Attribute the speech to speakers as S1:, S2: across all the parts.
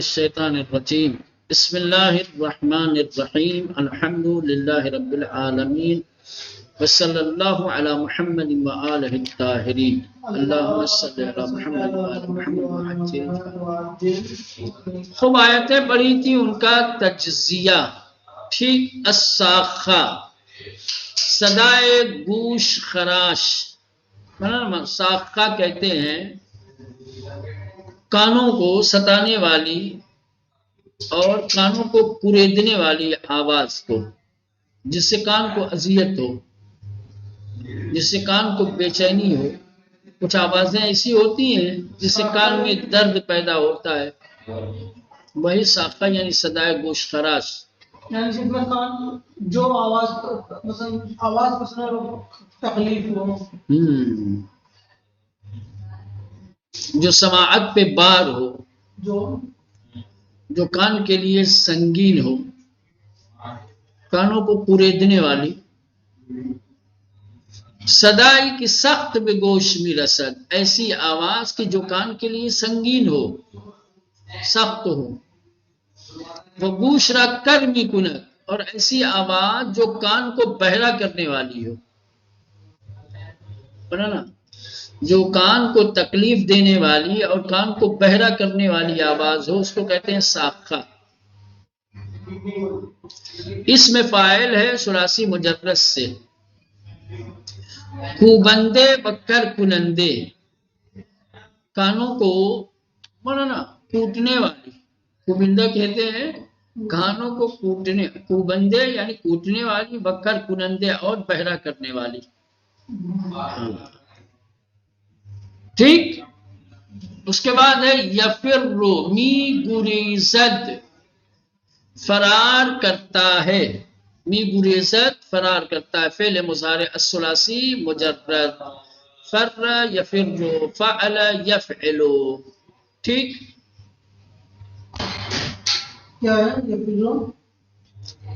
S1: الشیطان الرجیم بسم اللہ الرحمن الرحیم الحمد للہ رب العالمین وصلی اللہ علی محمد وآلہ الطاہرین اللہم صلی علی محمد وآلہ محمد. خوب آیتیں پڑھی تھی ان کا تجزیہ. ٹھیک. الساخہ صدائے گوش خراش. ساخہ کہتے ہیں کانوں کو ستانے والی اور کانوں کو کریدنے والی آواز کو، جس سے کان کو اذیت ہو، جس سے کان کو بے چینی ہو. کچھ آوازیں ایسی ہوتی ہیں جس سے کان میں درد پیدا ہوتا ہے، وہی ساخہ یعنی صدائے گوش خراش.
S2: یعنی کان جو آواز مثلا تکلیف ہو،
S1: جو سماعت پہ بار ہو، جو کان کے لیے سنگین ہو، کانوں کو کوریدنے والی. صدائی کی سخت بے گوش می رسد، ایسی آواز کی جو کان کے لیے سنگین ہو، سخت ہو. وہ گوش را کر می کند، اور ایسی آواز جو کان کو بہرا کرنے والی ہو. نا جو کان کو تکلیف دینے والی اور کان کو بہرا کرنے والی آواز ہو، اس کو کہتے ہیں ساخہ. اس میں فاعل ہے ثلاثی مجرد سے. کوبندے بکر کنندے، کانوں کو کوٹنے والی. کوبندہ کہتے ہیں کانوں کو کوٹنے، کوبندے یعنی کوٹنے والی، بکر کنندے اور بہرا کرنے والی. ٹھیک. اس کے بعد ہے یفرو می گریزد، فرار کرتا ہے. می گریزد فرار کرتا ہے. فعل مضارع الثلاثی مجرد. فر یفرو، فعل یفعلو. ٹھیک.
S2: کیا ہے یفرو؟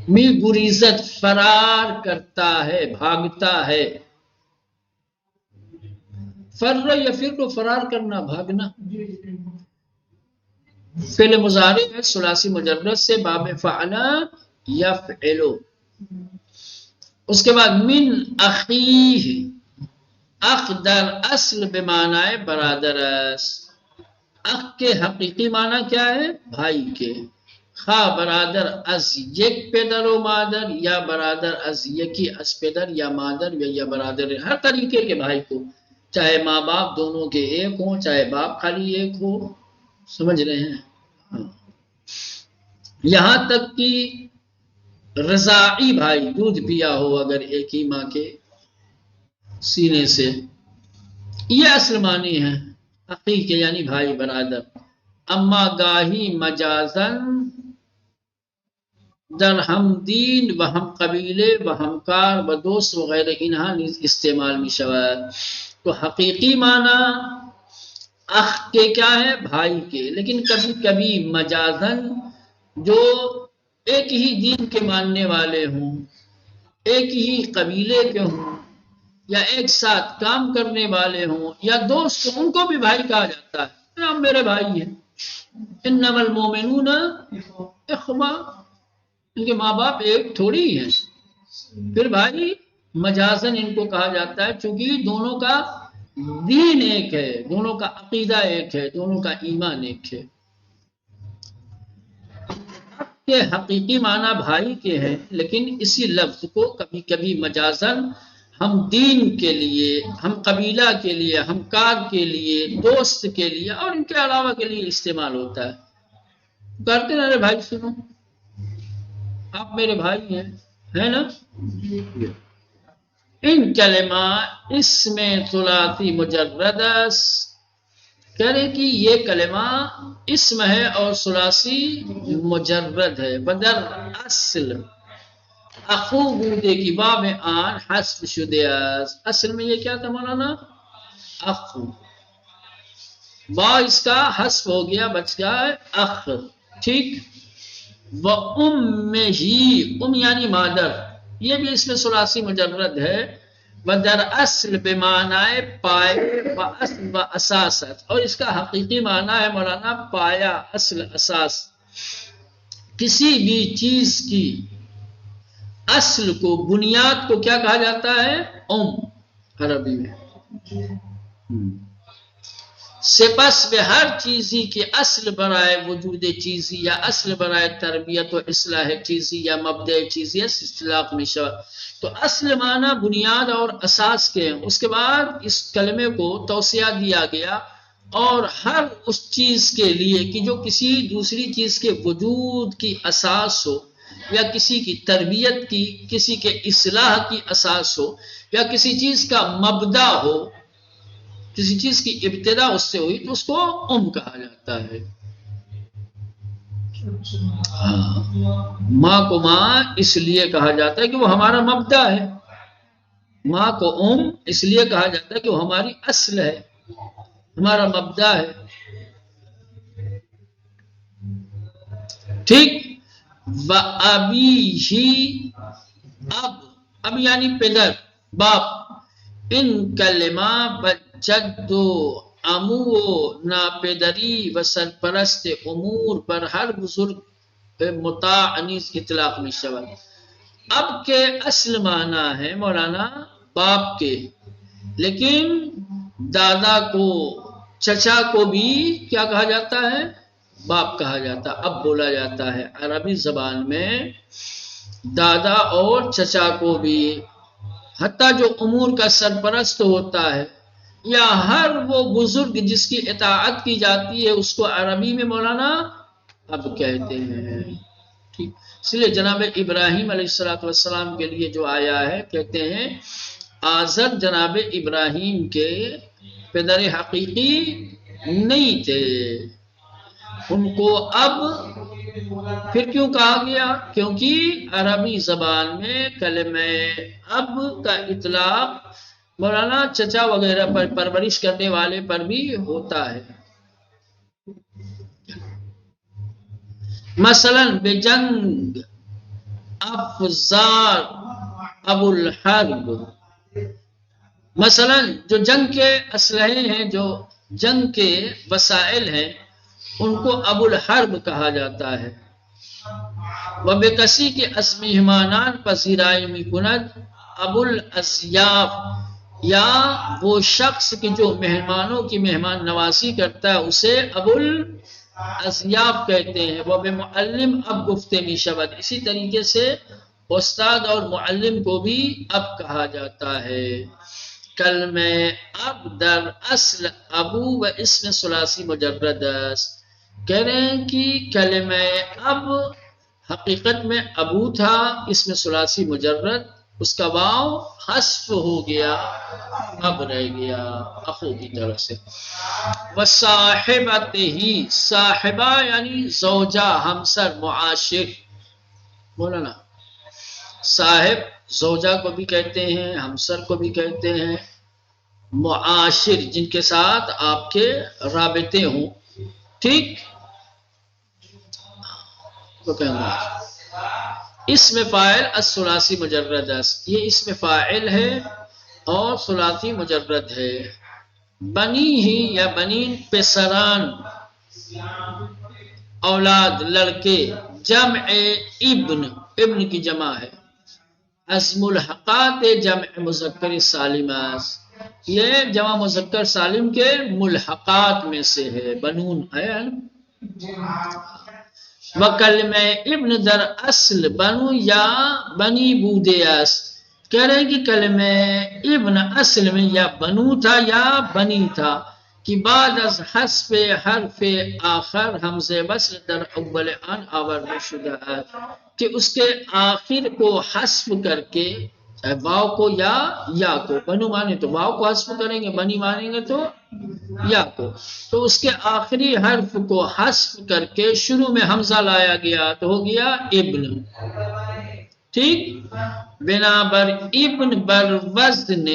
S1: می گریزد فرار کرتا ہے، بھاگتا ہے. فر یفر کو فرار کرنا، بھاگنا. فعل مضارع ہے ثلاثی مجرد سے، باب فعل یفعلو. اس کے بعد من اخیہ، اخ در اصل بمعنی برادر است. اخ کے حقیقی معنی کیا ہے؟ بھائی کے. خواہ برادر از یک پدر و مادر، یا برادر از یکی از پدر یا مادر، یا برادر ہر طریقے کے بھائی کو، چاہے ماں باپ دونوں کے ایک ہوں، چاہے باپ خالی ایک ہو. سمجھ رہے ہیں؟ یہاں تک کہ رضاعی بھائی، دودھ پیا ہو اگر ایک ہی ماں کے سینے سے. یہ اصل معنی ہے حقیقی یعنی بھائی برادر. اما گاہی مجازن در ہم دین و ہم قبیلے و ہمکار و دوست وغیرہ انہا نیز استعمال می شود. تو حقیقی معنی اخ کے کیا ہے؟ بھائی کے. لیکن کبھی کبھی مجازن جو ایک ہی دین کے ماننے والے ہوں، ایک ہی قبیلے کے ہوں، یا ایک ساتھ کام کرنے والے ہوں، یا دوست، ان کو بھی بھائی کہا جاتا ہے. ہم میرے بھائی ہیں. انما المؤمنون اخوہ، ان کے ماں باپ ایک تھوڑی ہیں. پھر بھائی مجازن ان کو کہا جاتا ہے چونکہ دونوں کا دین ایک ہے، دونوں کا عقیدہ ایک ہے، دونوں کا ایمان ایک ہے. کہ حقیقی معنی بھائی کے ہیں، لیکن اسی لفظ کو کبھی کبھی مجازن ہم دین کے لیے، ہم قبیلہ کے لیے، ہم کار کے لیے، دوست کے لیے اور ان کے علاوہ کے لیے استعمال ہوتا ہے. کرتے نا رے بھائی، سنو آپ میرے بھائی ہیں، ہے نا؟ ان کلمہ اس میں ثلاثی مجرد کہہ رہے کہ یہ کلمہ اسم ہے اور ثلاثی مجرد ہے. بدر اصل اخو بودے کی باب آن حذف شدہ است. اصل میں یہ کیا تھا مولانا؟ اخو. با اس کا حذف ہو گیا، بچ گیا ہے اخ. ٹھیک. و ام ہی، ام یعنی مادر، یہ بھی اس میں ثلاثی مجرد ہے. در اصل بمعنی پائے و اصل و اساست، اور اس کا حقیقی معنی ہے مولانا پایا، اصل، اساس۔ کسی بھی چیز کی اصل کو، بنیاد کو کیا کہا جاتا ہے؟ عربی میں۔ سپس به ہر چیزی کی اصل برائے وجود چیزی یا اصل برائے تربیت و اصلاح چیزی یا مبدأ چیزی اس اصطلاح میں شود۔ تو اصل معنی بنیاد اور اساس کے ہیں۔ اس کے بعد اس کلمے کو توسیع دیا گیا اور ہر اس چیز کے لیے کہ جو کسی دوسری چیز کے وجود کی اساس ہو، یا کسی کی تربیت کی، کسی کے اصلاح کی اساس ہو، یا کسی چیز کا مبدأ ہو، کسی چیز کی ابتدا اس سے ہوئی، تو اس کو کہا جاتا ہے۔ ماں کو ماں اس لیے کہا جاتا ہے کہ وہ ہمارا مبدأ ہے۔ ماں کو اس لیے کہا جاتا ہے کہ وہ ہماری اصل ہے، ہمارا مبدأ ہے۔ ٹھیک۔ وَأَبِيهِ، اب یعنی پدر، باپ، ان کلمہ بجد و عمو و ناپدری و سرپرست امور پر ہر بزرگ مطاع انیس اطلاق میں شود۔ اب کے اصل معنی ہے مولانا باپ کے، لیکن دادا کو، چچا کو بھی کیا کہا جاتا ہے؟ باپ کہا جاتا ہے، اب بولا جاتا ہے عربی زبان میں دادا اور چچا کو بھی، حتیٰ جو امور کا سرپرست ہوتا ہے یا ہر وہ بزرگ جس کی اطاعت کی جاتی ہے، اس کو عربی میں مولانا اب کہتے ہیں۔ ٹھیک، اس لیے جناب ابراہیم علیہ السلام کے لیے جو آیا ہے، کہتے ہیں آزر جناب ابراہیم کے پدر حقیقی نہیں تھے، ان کو اب پھر کیوں کہا گیا؟ کیونکہ عربی زبان میں کلمہ اب کا اطلاق مولانا چچا وغیرہ پر، پرورش کرنے والے پر بھی ہوتا ہے۔ مثلا بجنگ افزار ابو الحرب، مثلا جو جنگ کے اسلحے ہیں، جو جنگ کے وسائل ہیں، ان کو ابو الحرب کہا جاتا ہے۔ وبکسی کے اسم مہمانان پذیرائی می کند ابو الاسیاف، یا وہ شخص کی جو مہمانوں کی مہمان نوازی کرتا ہے اسے ابو الاسیاف کہتے ہیں۔ وہ بمعلم اب گفتے می شود، اسی طریقے سے استاد اور معلم کو بھی اب کہا جاتا ہے۔ کلمہ اب در اصل ابو و اسم ثلاثی مجرد است، کہہ رہے ہیں کہ کلمہ اب حقیقت میں ابو تھا، اسم ثلاثی مجرد، اس کا واو حذف ہو گیا، اب رہ گیا اخو کی طرف سے۔ وصاحبتہ، صاحبہ یعنی زوجہ، ہمسر، معاشر۔ مولانا صاحب زوجہ کو بھی کہتے ہیں، ہمسر کو بھی کہتے ہیں، معاشر جن کے ساتھ آپ کے رابطے ہوں۔ ٹھیک، تو کہنا اسم فاعل الثلاثی مجرد است، یہ اسم فاعل ہے اور ثلاثی مجرد ہے۔ بنی ہی یا بنین پسران، اولاد، لڑکے، جمع ابن، ابن کی جمع ہے۔ از ملحقات جمع مذکر سالم است، یہ جمع مذکر سالم کے ملحقات میں سے ہے، بنون ہے۔ وکلمہ ابن در اصل بنو یا بنی بودے است، کہہ رہے ہیں کہ کلمہ ابن اصل میں یا بنو تھا یا بنی تھا، کہ بعد از حذف حرف آخر حمزہ وصل در اول آن آورده شده ہے، کہ اس کے آخر کو حذف کر کے واو کو یا کو، بنو مانے تو واو کو حذف کریں گے، بنی مانیں گے تو یا کو، تو اس کے آخری حرف کو حذف کر کے شروع میں حمزہ لایا گیا تو ہو گیا ابن۔ ٹھیک، بنا بر ابن بر وزن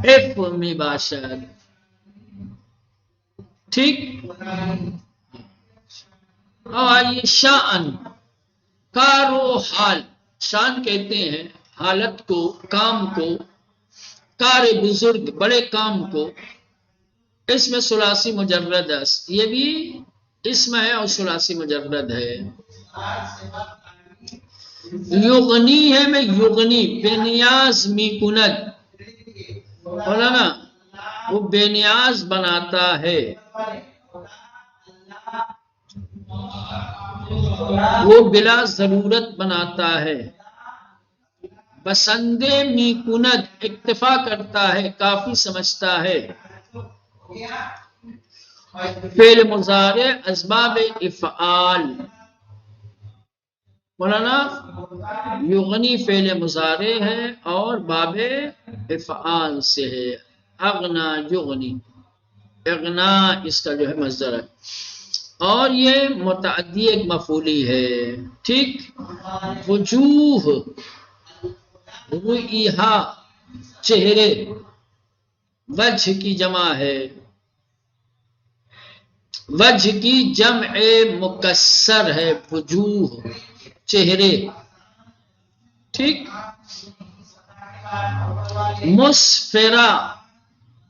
S1: اف میں باشد۔ ٹھیک، اور یہ شان، کار و حال، شان کہتے ہیں حالت کو، کام کو، کار بزرگ بڑے کام کو، اس میں ثلاثی مجرد ہے، یہ بھی اسم ہے اور ثلاثی مجرد ہے۔ یغنی ہے میں یغنی، بے نیاز می کند، بولا نا وہ بے نیاز بناتا ہے، وہ بلا ضرورت بناتا ہے۔ بسندے می کند، اکتفا کرتا ہے، کافی سمجھتا ہے۔ فعل مضارع اسباب افعال، مولانا یغنی فعل مضارع ہے اور باب افعال سے ہے۔ اغنا یغنی، اغنا اس کا جو ہے مصدر ہے، اور یہ متعدی ایک مفعولی ہے، ٹھیک۔ وجوہ، رؤیہا چہرے، وجہ کی جمع ہے، وجہ کی جمع مکسر ہے، وجوہ چہرے، ٹھیک۔ مسفرہ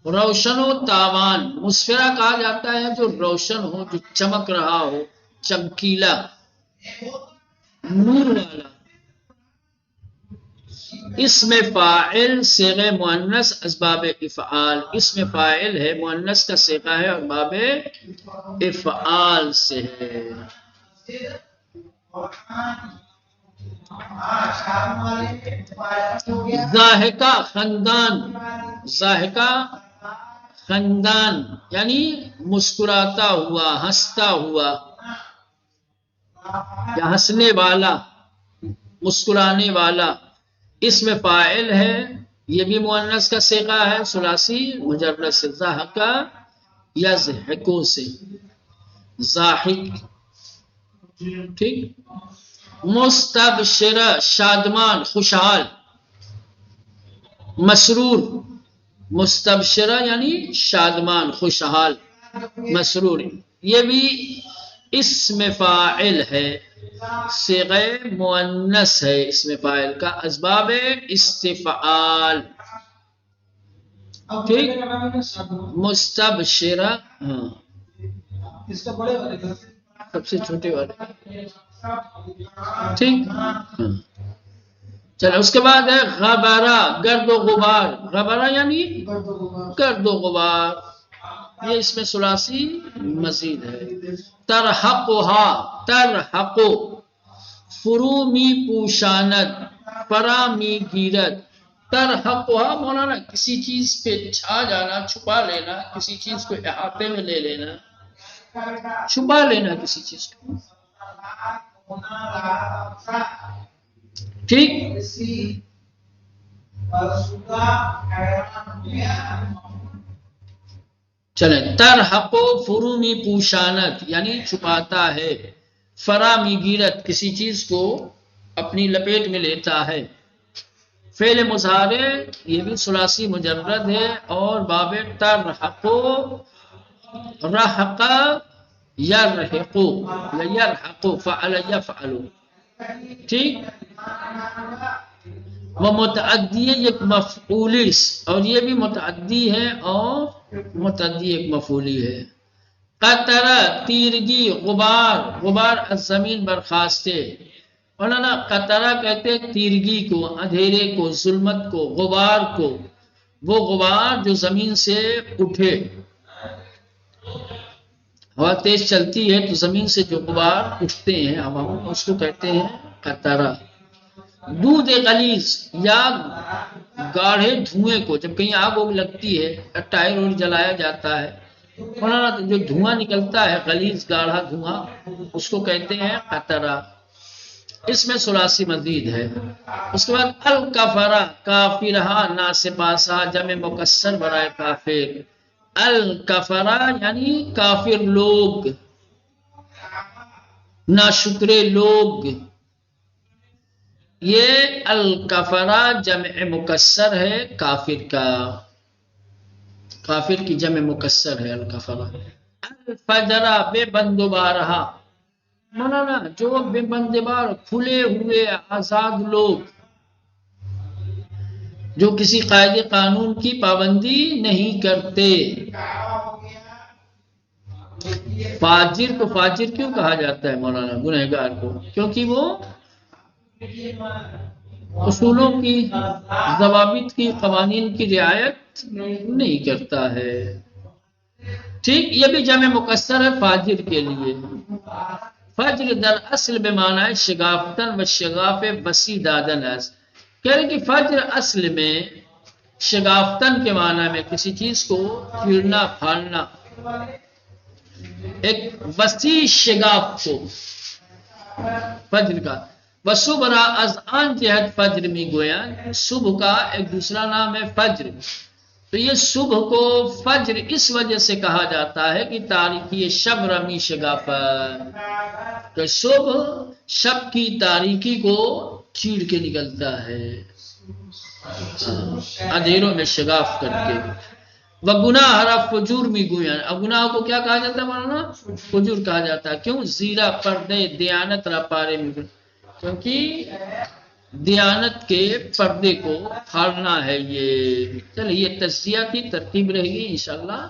S1: روشن و تابان، مسفرہ کہا جاتا ہے جو روشن ہو، جو چمک رہا ہو، چمکیلا، نور والا۔ اسم فاعل صیغہ مؤنث اسباب افعال، اسم فاعل ہے، مؤنث کا صیغہ ہے اور باب افعال سے ہے۔ ضاحکہ خندان، ضاحکہ خندان یعنی مسکراتا ہوا، ہنستا ہوا، یا ہنسنے والا، مسکرانے والا، اسم فاعل ہے، یہ بھی مؤنث کا صیغہ ہے، ثلاثی مجرد سے، ضاحکہ یضحکو سے، ضاحک، ٹھیک۔ مستبشرہ شادمان، خوشحال، مسرور، مستبشرہ یعنی شادمان، خوشحال، مسرور، یہ بھی اسم فاعل ہے، صیغہ مؤنث ہے، اسم فاعل کا اسباب استفعال، ٹھیک۔ مستبشرہ، ہاں
S2: اس کا بڑے والے کا
S1: سب سے چھوٹے والے، ٹھیک۔ چلو اس کے بعد ہے غبرہ، گرد و غبار، غبرہ یعنی گرد و غبار، یہ اس میں ثلاثی مزید ہے۔ ترحقھا، ترحق، فرومی پوشاند، فرامی گیرد، ترحقھا مولانا کسی چیز پہ چھا جانا، چھپا لینا، کسی چیز کو احاطے میں لے لینا، چھپا لینا کسی چیز کو، ٹھیک۔ چلیں، ترحق فرومی پوشانت یعنی چھپاتا ہے، فرامی گیرت کسی چیز کو اپنی لپیٹ میں لیتا ہے۔ فعل مضارع یہ بھی ثلاثی مجرد ہے اور باب ترحق، رحق یرحق، یرحق فعل یفعل، ٹھیک۔ وہ متعدی ایک مفعولی، اور یہ بھی متعدی ہے اور متعدی ایک مفعولی ہے۔ قطرہ تیرگی، غبار، غبار الزمین برخاستے، مولانا قطرہ کہتے تیرگی کو، اندھیرے کو، ظلمت کو، غبار کو، وہ غبار جو زمین سے اٹھے، ہوا تیز چلتی ہے تو زمین سے جو غبار اٹھتے ہیں ہوا میں، اس کو کہتے ہیں قطرہ۔ دودھ غلیظ یا گاڑھے دھوئیں کو، جب کہیں آگ وگ لگتی ہے، ٹائر اور جلایا جاتا ہے، مولانا جو دھواں نکلتا ہے غلیظ گاڑھا دھواں، اس کو کہتے ہیں قطرہ، اس میں ثلاثی مزید ہے۔ اس کے بعد الکفرہ، کافرہ ناسپاسہ، جمع مکسر برائے کافر، الکفرہ یعنی کافر لوگ، ناشکرے لوگ، یہ الکفرہ جمع مکسر ہے کافر کا، کافر کی جمع مکسر ہے الکفرہ۔ الفجرہ بے بندوبارہ، مولانا جو بے بندوبار کھلے ہوئے آزاد لوگ، جو کسی قاعدے قانون کی پابندی نہیں کرتے۔ فاجر کو فاجر کیوں کہا جاتا ہے مولانا؟ گنہگار کو، کیونکہ وہ اصولوں کی، ضوابط کی، قوانین کی رعایت نہیں کرتا ہے۔ ٹھیک، یہ بھی جمع مکسر ہے فاجر کے لیے۔ فجر در اصل بے معنی ہے شگافتن و شگاف وسیع دادن ہے۔ کہہ رہے کہ فجر اصل میں شگافتن کے معنی میں کسی چیز کو چیرنا، پھاڑنا، ایک وسیع شگاف کو فجر کا۔ وصبح را از آن جہت فجر می گویا، صبح کا ایک دوسرا نام ہے فجر۔ تو یہ صبح کو فجر اس وجہ سے کہا جاتا ہے کہ تاریکی شب رمی شگافت، کہ صبح شب کی تاریکی کو چیر کے نکلتا ہے، اندھیروں میں شگاف کر کے۔ وہ گناہ ہرا فجور می گویان، اب گناہ کو کیا کہا جاتا ہے مولانا؟ فجور کہا جاتا ہے۔ کیوں؟ زیرہ پردے دیانت را پارے می، کیونکہ دیانت کے پردے کو پھاڑنا ہے یہ۔ چلیے یہ تجزیاتی ترتیب رہے گی انشاءاللہ۔